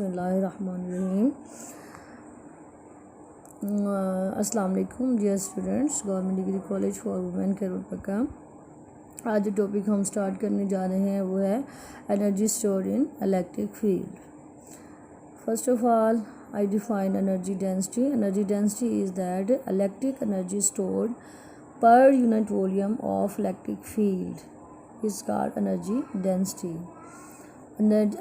बिस्मिल्लाहिर्रहमानिर्रहीम। अस्सलाम वालेकुम dear students, government degree college for women Khairulpakka. आज जो टॉपिक हम स्टार्ट करने जा रहे हैं वो है energy stored in electric field. First of all I define energy density. Energy density is that electric energy stored per unit volume of electric field is called energy density.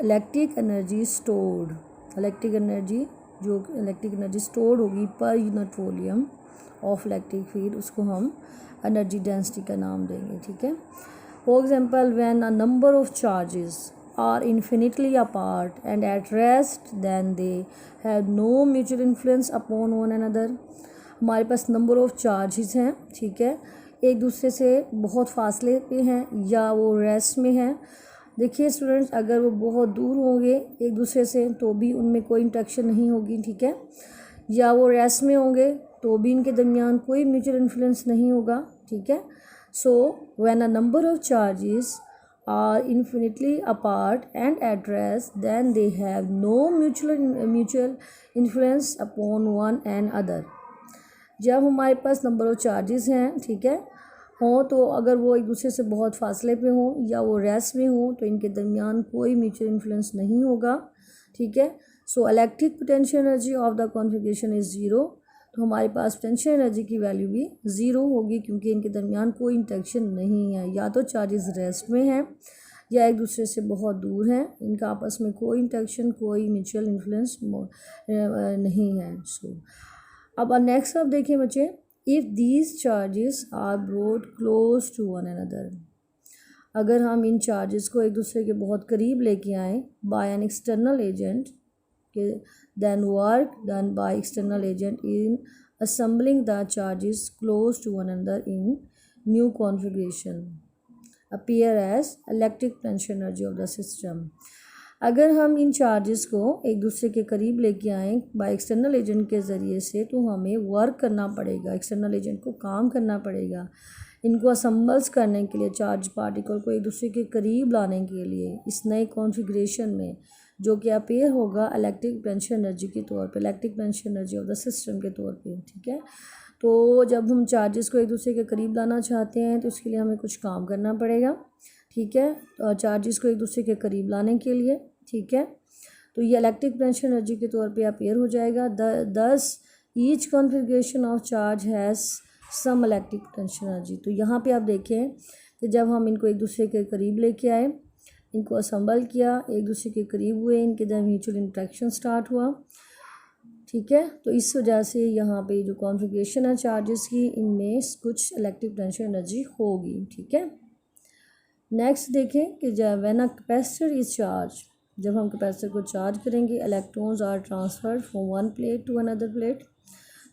Electric energy stored, electric energy stored होगी per unit volume of electric field, उसको हम energy density का नाम देंगे। ठीक है। For example, when a number of charges are infinitely apart and at rest, then they have no mutual influence upon one another. हमारे पास number of charges हैं, ठीक है, एक दूसरे से बहुत फासले पे हैं या वो रेस्ट में हैं। देखिए स्टूडेंट्स, अगर वो बहुत दूर होंगे एक दूसरे से तो भी उनमें कोई इंटरेक्शन नहीं होगी, ठीक है, या वो रेस्ट में होंगे तो भी इनके दरमियान कोई म्यूचुअल इन्फ्लुएंस नहीं होगा, ठीक है। So when a number of charges are infinitely apart and at rest, then they have no mutual influence upon one another. जब हमारे पास नंबर ऑफ़ चार्जेस हैं, ठीक है, हों तो अगर वो एक दूसरे से बहुत फासले पे हों या वो रेस्ट में हों तो इनके दरमियान कोई म्यूचुअल इन्फ्लुएंस नहीं होगा, ठीक है। So electric potential energy of the configuration is zero. तो हमारे पास पोटेंशियल एनर्जी की वैल्यू भी ज़ीरो होगी क्योंकि इनके दरमियान कोई इंटरेक्शन नहीं है, या तो चार्जेस रेस्ट में हैं या एक दूसरे से बहुत दूर हैं, इनका आपस में कोई इंटरेक्शन, कोई म्यूचुअल इन्फ्लुएंस नहीं है। सो अब नेक्स्ट आप देखिए बच्चे, if these charges are brought close to one another, अगर हम इन चार्जेस को एक दूसरे के बहुत करीब लेके आएँ by an external agent, then work done by external agent in assembling the charges close to one another in new configuration appear as electric potential energy of the system. अगर हम इन चार्जेस को एक दूसरे के करीब लेके आएँ बाय एक्सटर्नल एजेंट के ज़रिए से तो हमें वर्क करना पड़ेगा, एक्सटर्नल एजेंट को काम करना पड़ेगा इनको असम्बल्स करने के लिए, चार्ज पार्टिकल को एक दूसरे के करीब लाने के लिए इस नए कॉन्फ़िगरेशन में, जो कि अपेयर होगा इलेक्ट्रिक पोटेंशियल एनर्जी के तौर पे, electric potential energy of the system के तौर पे, ठीक है। तो जब हम चार्जेस को एक दूसरे के करीब लाना चाहते हैं तो उसके लिए हमें कुछ काम करना पड़ेगा, ठीक है, तो चार्जेस को एक दूसरे के करीब लाने के लिए, ठीक है, तो ये इलेक्ट्रिक पोटेंशियल एनर्जी के तौर पे अपेयर हो जाएगा। Thus each configuration of charge has some electric potential energy. तो यहाँ पे आप देखें कि जब हम इनको एक दूसरे के करीब लेके आए, इनको असम्बल किया, एक दूसरे के करीब हुए, इनके दर म्यूचुअल इंट्रैक्शन स्टार्ट हुआ, ठीक है, तो इस वजह से यहाँ पे जो कॉन्फ़िगरेशन है चार्जेस की, इनमें कुछ इलेक्ट्रिक पोटेंशियल एनर्जी होगी, ठीक है। नेक्स्ट देखें कि जब when a capacitor is charge, जब हम कैपेसिटर को चार्ज करेंगे, electrons are transferred from one plate to another plate.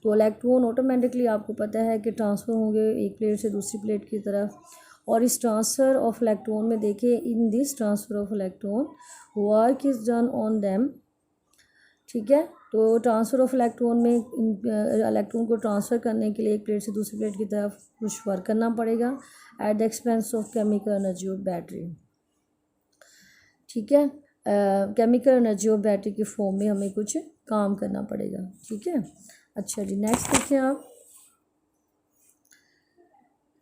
तो इलेक्ट्रॉन ऑटोमेटिकली आपको पता है कि ट्रांसफ़र होंगे एक प्लेट से दूसरी प्लेट की तरफ, और इस ट्रांसफ़र ऑफ इलेक्ट्रॉन में देखिए, in this transfer of electron work is done on them, ठीक है। तो ट्रांसफ़र ऑफ इलेक्ट्रॉन में इलेक्ट्रॉन को ट्रांसफ़र करने के लिए एक प्लेट से दूसरी प्लेट की तरफ कुछ वर्क करना पड़ेगा at the expense of chemical energy of battery, ठीक है। केमिकल एनर्जी ऑफ बैटरी के फॉर्म में हमें कुछ काम करना पड़ेगा, ठीक है। अच्छा जी, नेक्स्ट देखिए आप,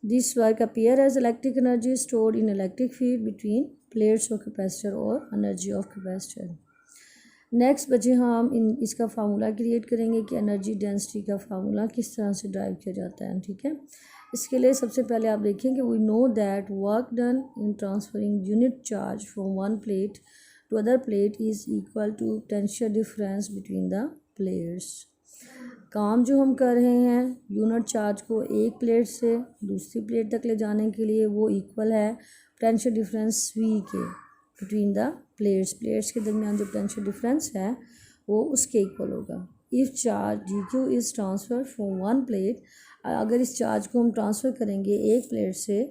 this work appear as electric energy stored in electric field between plates of capacitor और एनर्जी ऑफ कैपेसिटर। नेक्स्ट बच्चे हम इसका फार्मूला क्रिएट करेंगे कि एनर्जी डेंसिटी का फार्मूला किस तरह से ड्राइव किया जाता है, ठीक है। इसके लिए सबसे पहले आप देखें कि we know that work done in transferring unit charge from one plate to other plate is equal to potential difference between the plates. काम जो हम कर रहे हैं यूनिट चार्ज को एक प्लेट से दूसरी प्लेट तक ले जाने के लिए, वो इक्वल है पोटेंशियल डिफरेंस V के बिटवीन द प्लेट्स के दरमियान जो पोटेंशियल डिफरेंस है वो उसके इक्वल होगा। If charge dq is transfer from one plate, अगर इस चार्ज को हम ट्रांसफ़र करेंगे एक प्लेट से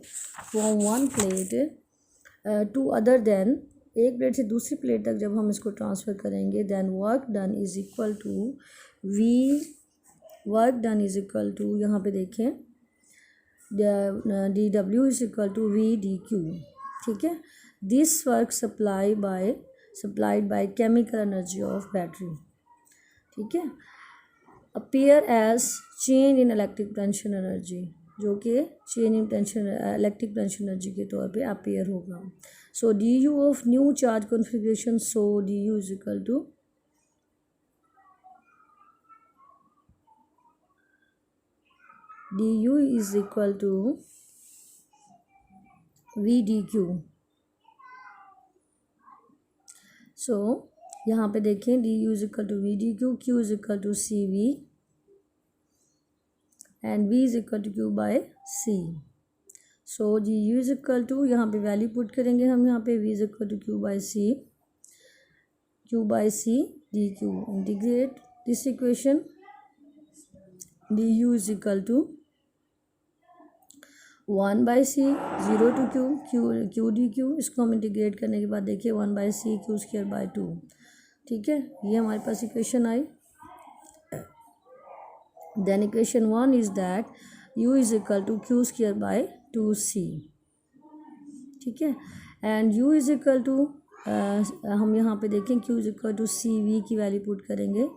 from one plate to other then, एक प्लेट से दूसरी प्लेट तक जब हम इसको ट्रांसफ़र करेंगे, then work done is equal to V, work done is equal to, यहाँ पे देखें dw is equal to V dq, ठीक है। This work supply by supplied by chemical energy of battery. ठीक है, appear as change in electric potential energy, जो कि change in potential electric potential energy के तौर पे अपीयर होगा। So D U of new charge configuration, so D U is equal to V D Q. So यहाँ पे देखें D U is equal to V D Q, Q is equal to C V and V is equal to Q by C. So D U is equal to, यहाँ पे value put करेंगे हम, यहाँ पे V is equal to Q by C D Q. Integrate this equation, D U is equal to 1/c 0 to Q D Q. इसको हम integrate करने के बाद देखिए 1/c क्यू स्क्वायर बाय 2। ठीक है, ये हमारे पास इक्वेशन आई। Then equation 1 is that u is equal to Q square by 2c। ठीक है, and u is equal to हम यहाँ पे देखें q is equal to C V की वैल्यू पुट करेंगे,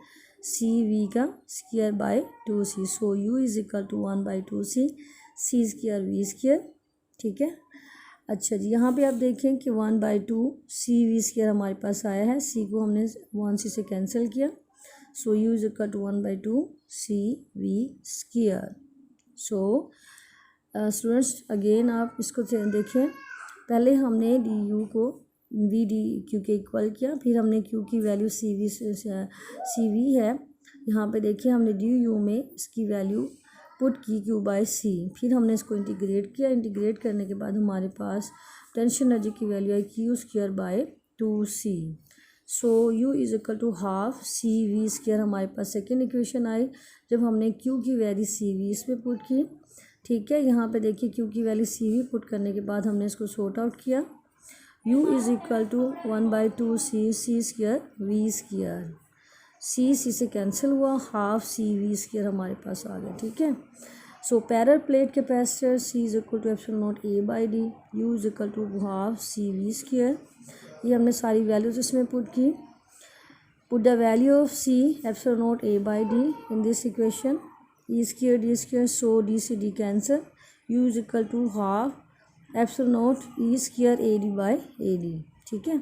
सी वी का square by 2c। So u is equal to 1/2c C square V square. ठीक है, अच्छा जी, यहाँ पे आप देखें कि 1/2 सी वी स्क्वायर हमारे पास आया है, सी को हमने 1c से कैंसिल किया। So u is equal to 1/2 C V square. So students again आप इसको देखें, पहले हमने डी यू को वी डी क्यू के इक्वल किया, फिर हमने क्यू की वैल्यू सी वी है, यहाँ पे देखिए हमने डी यू में इसकी वैल्यू पुट की क्यू बाय सी, फिर हमने इसको इंटीग्रेट किया। इंटीग्रेट करने के बाद हमारे पास टेंशन एनर्जी की वैल्यू है Q square by 2c। So u is equal to half C V square हमारे पास सेकेंड इक्वेशन आई, जब हमने q की वैल्यू सी वी इसमें पुट की। ठीक है, यहाँ पे देखिए q की वैल्यू सी वी पुट करने के बाद हमने इसको सॉर्ट आउट किया। u is equal to 1/2 C square V square, C से कैंसिल हुआ, हाफ सी वी स्क्वायर हमारे पास आ गया। ठीक है, so parallel plate capacitor C is equal to epsilon naught A by D, U is equal to half C V square. ये हमने सारी values इसमें पुट की। Put the value of C epsilon naught A by D in this equation, E square D square, so D से D cancel, U is equal to half epsilon naught E square A D by A D. ठीक है,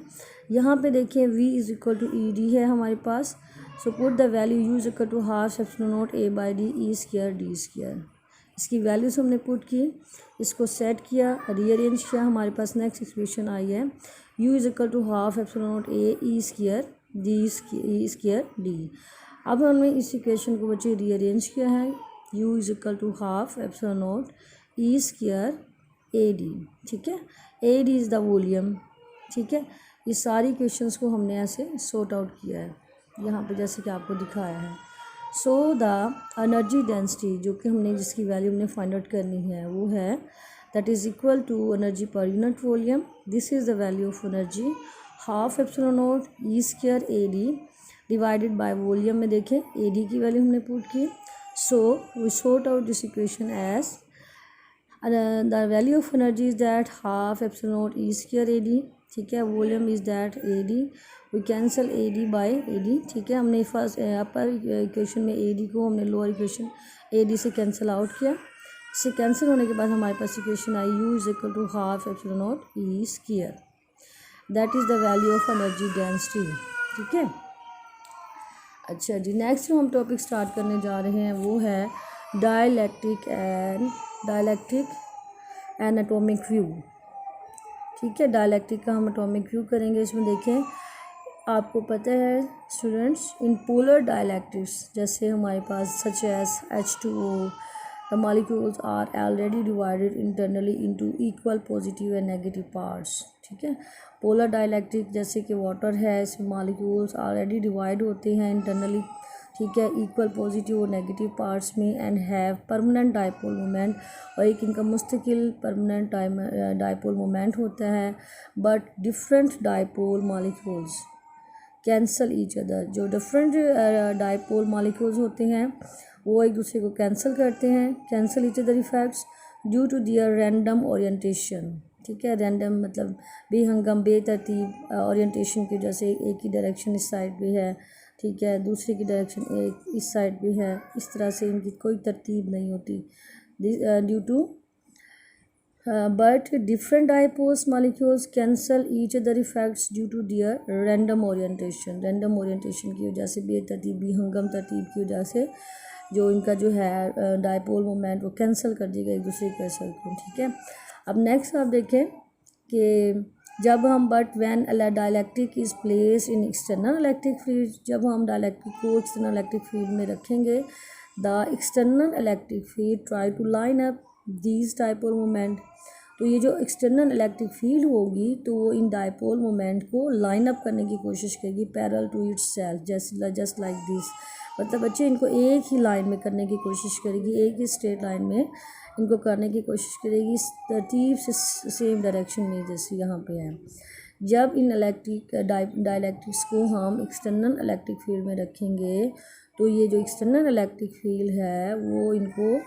यहाँ पे देखिए v is equal to E D है हमारे पास। So put the value u is equal to half epsilon naught A by D E square D square. इसकी values हमने पुट की, इसको सेट किया, रीअरेंज किया, हमारे पास नेक्स्ट एक्सप्रेशन आई है u is equal to half epsilon naught A E square D. अब हमने इस इक्वेशन को बच्चे रीअरेंज किया है, u is equal to half epsilon naught E square A D. ठीक है, A D is the volume. ठीक है, ये सारी क्वेश्चंस को हमने ऐसे सॉर्ट आउट किया है यहाँ पे जैसे कि आपको दिखाया है। सो द एनर्जी डेंसिटी, जो कि हमने जिसकी वैल्यू हमने फाइंड आउट करनी है वो है that is equal to energy per unit volume. This is the value of energy half epsilon naught E square A D divided by volume में देखें ए डी की वैल्यू हमने पुट की। So we sort out this equation as the value of energy is that half epsilon naught E square A D. ठीक है, volume is that A D, we cancel A D by A D. ठीक है, हमने first अपर equation में ए D को हमने lower equation A D से cancel out किया। इससे कैंसिल होने के बाद हमारे पास इक्वेशन आई U is equal to half epsilon naught E square, that is the value of energy density. ठीक है, अच्छा जी, नेक्स्ट जो हम टॉपिक स्टार्ट करने जा रहे हैं वो है डाइलेक्ट्रिक एंड एटॉमिक व्यू। ठीक है, डाइलेक्ट्रिक का हम एटॉमिक व्यू करेंगे। इसमें देखें, आपको पता है स्टूडेंट्स, इन पोलर डाइलेक्ट्रिक्स जैसे हमारे पास such as H2O, the molecules are already divided internally into equal positive and negative parts. ठीक है, पोलर डाइलेक्ट्रिक जैसे कि वाटर है, इसमें मॉलिक्यूल्स ऑलरेडी डिवाइड होते हैं इंटरनली। ठीक है, इक्वल पॉजिटिव और नेगेटिव पार्ट्स में and have permanent dipole moment, और एक इनका मुस्तकिल परमानेंट डाइपोल मोमेंट होता है। But different dipole molecules cancel each other, जो डिफरेंट डाइपोल मॉलिक्यूल्स होते हैं वो एक दूसरे को कैंसिल करते हैं, cancel each other effects due to their random orientation. ठीक है। रैंडम मतलब बेहंगम बेतरतीब ओरिएंटेशन की वजह से एक ही डायरेक्शन इस साइड पे है, ठीक है, दूसरे की डायरेक्शन एक इस साइड पे है, इस तरह से इनकी कोई तरतीब नहीं होती due to but different dipoles molecules cancel each other effects due to their random orientation की वजह से बेतरतीब बेहंगम तरतीब की वजह से जो इनका जो है डायपोल मोमेंट वो कैंसिल कर देगा एक दूसरे के असर को, ठीक है। अब नेक्स्ट आप देखें कि जब हम when dielectric is place in external electric field, जब हम डाइलेक्ट्रिक को एक्सटर्नल इलेक्ट्रिक फील्ड में रखेंगे, the external electric field try to line up these dipole moment, तो ये जो एक्सटर्नल इलेक्ट्रिक फील्ड होगी तो वो इन डायपोल मोमेंट को लाइन अप करने की कोशिश करेगी parallel to itself, just like this, मतलब बच्चे इनको एक ही लाइन में करने की कोशिश करेगी, एक ही स्ट्रेट लाइन में इनको करने की कोशिश करेगी तरतीब से सेम डायरेक्शन में जैसे यहाँ पे है। जब इन इलेक्ट्रिक डाइलेक्ट्रिक्स को हम एक्सटर्नल इलेक्ट्रिक फील्ड में रखेंगे तो ये जो एक्सटर्नल इलेक्ट्रिक फील्ड है वो इनको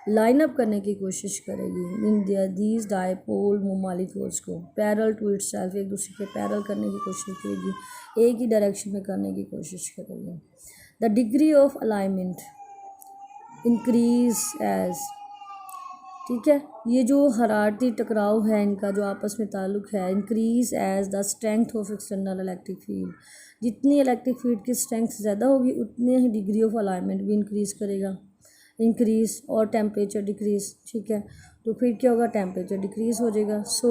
लाइन अप करने की कोशिश करेगी इन दीज डायपोल मॉलिक्यूल्स को पैरेलल टू इटसेल्फ, एक दूसरे के पैरेलल करने की कोशिश करेगी, एक ही डायरेक्शन में करने की कोशिश करेगी। The degree of alignment increase as, ठीक है, ये जो हरारती टकराव है इनका जो आपस में ताल्लुक है, increase as the strength of external electric field, जितनी इलेक्ट्रिक फील्ड की स्ट्रेंथ ज़्यादा होगी उतने ही डिग्री ऑफ अलाइनमेंट भी इंक्रीज करेगा, इंक्रीज, और टेम्परेचर डिक्रीज, ठीक है, तो फिर क्या होगा, टेम्परेचर डिक्रीज हो जाएगा। So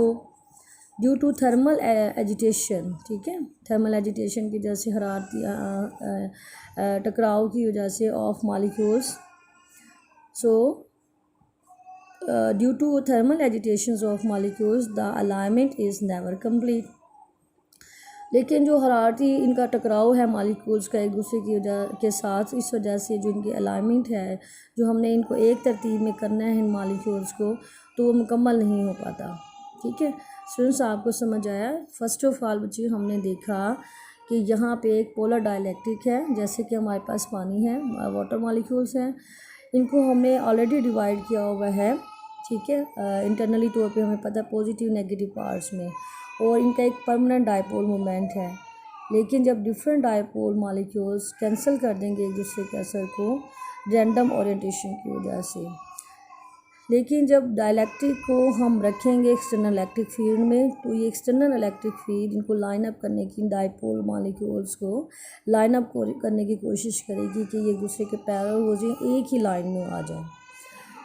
due to thermal agitation, ठीक है, थर्मल एजिटेशन की वजह से हरारती टकराव की वजह से of molecules, so due to thermal agitation of molecules the alignment is never complete, लेकिन जो हरारती इनका टकराव है मॉलिक्यूल्स का एक दूसरे की वजह के साथ, इस वजह से जो इनकी अलाइनमेंट है, जो हमने इनको एक तरतीब में करना है इन मॉलिक्यूल्स को, तो वो मुकम्मल नहीं हो पाता, ठीक है। स्टूडेंट्स आपको समझ आया? फर्स्ट ऑफ ऑल बच्चे हमने देखा कि यहाँ पे एक पोलर डाइलेक्ट्रिक है, जैसे कि हमारे पास पानी है, वाटर मॉलिक्यूल्स हैं, इनको हमने ऑलरेडी डिवाइड किया हुआ है, ठीक है, इंटरनली तौर पे हमें पता है पॉजिटिव नेगेटिव पार्ट्स में, और इनका एक परमानेंट डायपोल मोमेंट है। लेकिन जब डिफरेंट डायपोल मॉलिक्यूल्स कैंसिल कर देंगे एक दूसरे के असर को रैंडम ओरिएंटेशन की वजह से, लेकिन जब डाइलेक्ट्रिक को हम रखेंगे एक्सटर्नल इलेक्ट्रिक फील्ड में, तो ये एक्सटर्नल इलेक्ट्रिक फील्ड इनको लाइन अप करने की, डायपोल मॉलिक्यूल्स को लाइन अप करने की कोशिश करेगी कि ये एक दूसरे के पैरेलल हो जाए, एक ही लाइन में आ जाए।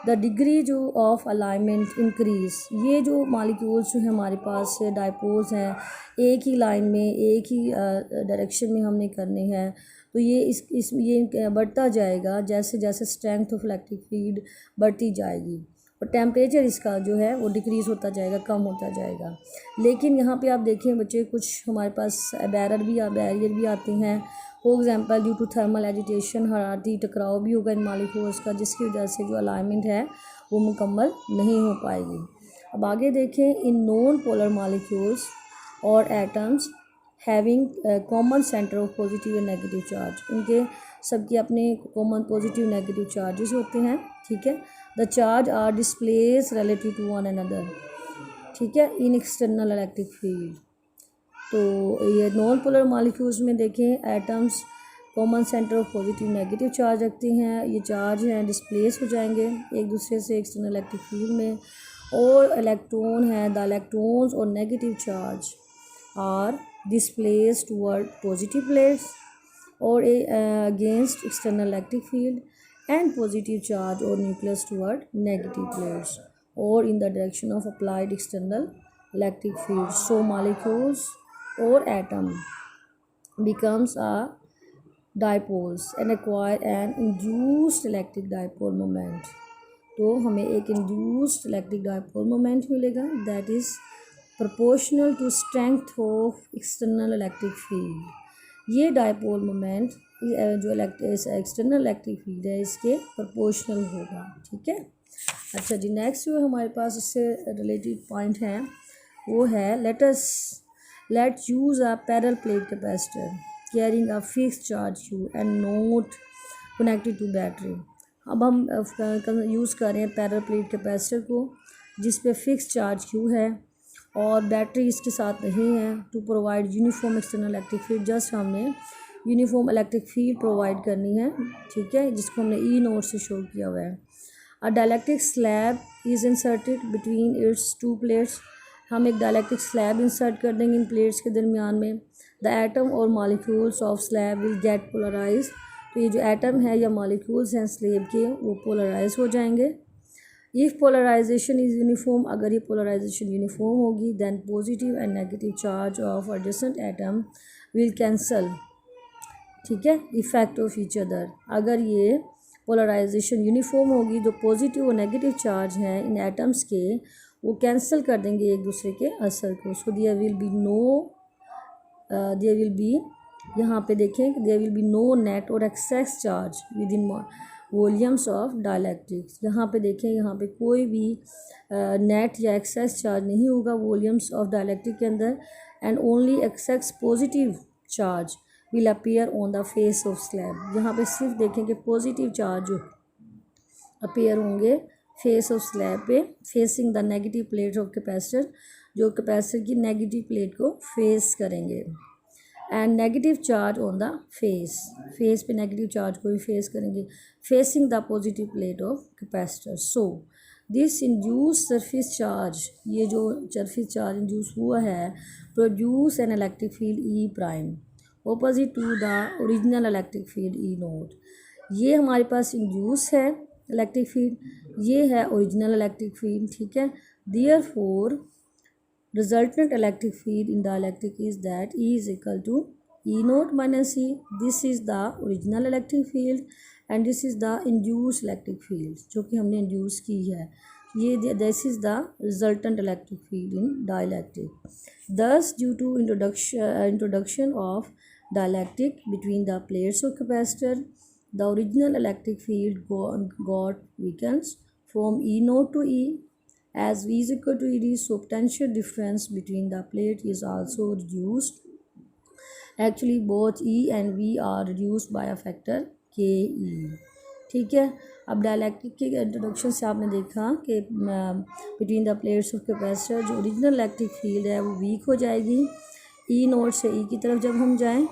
द डिग्री जो ऑफ अलाइनमेंट इंक्रीज, ये जो मॉलिक्यूल्स जो है हमारे पास डायपोल्स हैं, एक ही लाइन में एक ही डायरेक्शन में हमने करने हैं, तो ये बढ़ता जाएगा जैसे जैसे स्ट्रेंथ ऑफ इलेक्ट्रिक फील्ड बढ़ती जाएगी, और टेम्परेचर इसका जो है वो डिक्रीज़ होता जाएगा, कम होता जाएगा। लेकिन यहाँ पे आप देखें बच्चे, कुछ हमारे पास बैरियर भी आते हैं, for example due to thermal agitation, हरारती टकराव भी होगा इन मॉलिक्यूल्स का, जिसकी वजह से जो अलाइनमेंट है वो मुकम्मल नहीं हो पाएगी। अब आगे देखें, इन नॉन पोलर मॉलिक्यूल्स और atoms having common centre of positive and negative charge, इनके सबके अपने कॉमन पॉजिटिव नेगेटिव चार्जेस होते हैं, ठीक है। The charge are displace relative to one another, ठीक है, इन एक्सटर्नल इलेक्ट्रिक फील्ड। तो ये नॉन पोलर मॉलिक्यूल्स में देखें, atoms common centre of positive negative charge रखते हैं, ये चार्ज हैं डिस्प्लेस हो जाएंगे एक दूसरे से एक्सटर्नल इलेक्ट्रिक फील्ड में, और इलेक्ट्रॉन हैं, द इलेक्ट्रॉन्स और negative charge are displace toward positive plates और against external electric field, and positive charge और न्यूक्लियस टूवर्ड नेगेटिव प्लेट्स और in the direction of applied external electric field. So molecules or atom becomes a dipoles and acquire an induced electric dipole moment. तो हमें एक induced electric dipole moment मिलेगा, that is proportional to strength of external electric field. ये dipole moment जो external electric field है इसके proportional होगा, ठीक है। अच्छा जी, नेक्स्ट जो हमारे पास इससे रिलेटेड पॉइंट हैं वो है, let's use a parallel plate capacitor carrying a fixed charge Q and not connected to battery. अब हम यूज़ कर रहे हैं पैरेलल प्लेट कैपेसिटर को जिस पे फिक्स्ड चार्ज Q है और बैटरी इसके साथ नहीं है। To provide uniform external electric field, just हमने यूनिफॉर्म इलेक्ट्रिक फील्ड प्रोवाइड करनी है, ठीक है, जिसको हमने ई नोट से शो किया हुआ है। अ dielectric slab is inserted between its to plates, हम एक डाइलेक्ट्रिक स्लैब इंसर्ट कर देंगे इन प्लेट्स के दरमियान में। द एटम और molecules of slab will get polarize, तो ये जो एटम है या मॉलिक्यूल्स हैं स्लैब के वो पोलराइज हो जाएंगे। इफ़ पोलराइजेशन इज़ यूनिफॉर्म, अगर ये पोलराइजेशन यूनिफॉर्म होगी then positive and negative charge of adjacent atom will cancel, ठीक है, इफेक्ट ऑफ ईच अदर। अगर ये पोलराइजेशन यूनिफॉर्म होगी तो पॉजिटिव और नेगेटिव चार्ज हैं इन एटम्स के वो कैंसिल कर देंगे एक दूसरे के असर को। So there will be no there will be, यहाँ पे देखें, there will be no net और excess charge within volumes of dielectrics. यहाँ पे देखें, यहाँ पे कोई भी नेट या एक्सेस चार्ज नहीं होगा वॉल्यूम्स ऑफ डाइलेक्ट्रिक के अंदर, and only excess positive charge will appear on the face of slab. यहाँ पे सिर्फ देखें कि पॉजिटिव चार्ज अपीयर होंगे फेस ऑफ स्लैब पे, facing the negative plate of capacitor, जो कैपेसिटर की नेगेटिव प्लेट को फेस करेंगे, and negative charge on the face, face पे नेगेटिव चार्ज को भी फेस करेंगे, facing the positive plate of capacitor. So this induce surface charge, ये जो सरफेस चार्ज इंड्यूस हुआ है, produce an electric field E prime opposite to the original electric field E naught. ये हमारे पास इंड्यूस है इलेक्ट्रिक फील्ड, ये है ओरिजिनल इलेक्ट्रिक फील्ड, ठीक है। Therefore resultant electric field in dielectric is that E is equal to E naught minus E. This is the original electric field and this is the induced electric field जो कि हमने induce की है। ये this is the resultant electric field in dielectric. Thus due to introduction of dielectric between the plates of capacitor, the original electric field got weakens from E naught to E. As V is equal to ED, so potential difference between the plate is also reduced. Actually both E and V are reduced by a factor KE, ठीक है। अब dielectric के introduction से आपने देखा कि between the plates of capacitor जो original electric field है वो वीक हो जाएगी। ई नोट से ई की तरफ जब हम जाएं,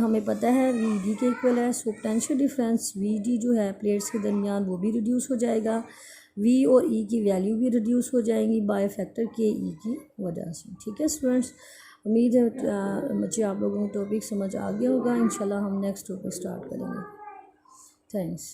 हमें पता है वी डी के इक्वल है, so potential difference V D जो है प्लेट्स के दरमियान वो भी रिड्यूस हो जाएगा, वी और ई की वैल्यू भी रिड्यूस हो जाएंगी बाय फैक्टर के ई की वजह से, ठीक है स्टूडेंट्स। उम्मीद है बच्चे आप लोगों को टॉपिक समझ आ गया होगा। इंशाल्लाह हम नेक्स्ट टॉपिक स्टार्ट करेंगे। थैंक्स।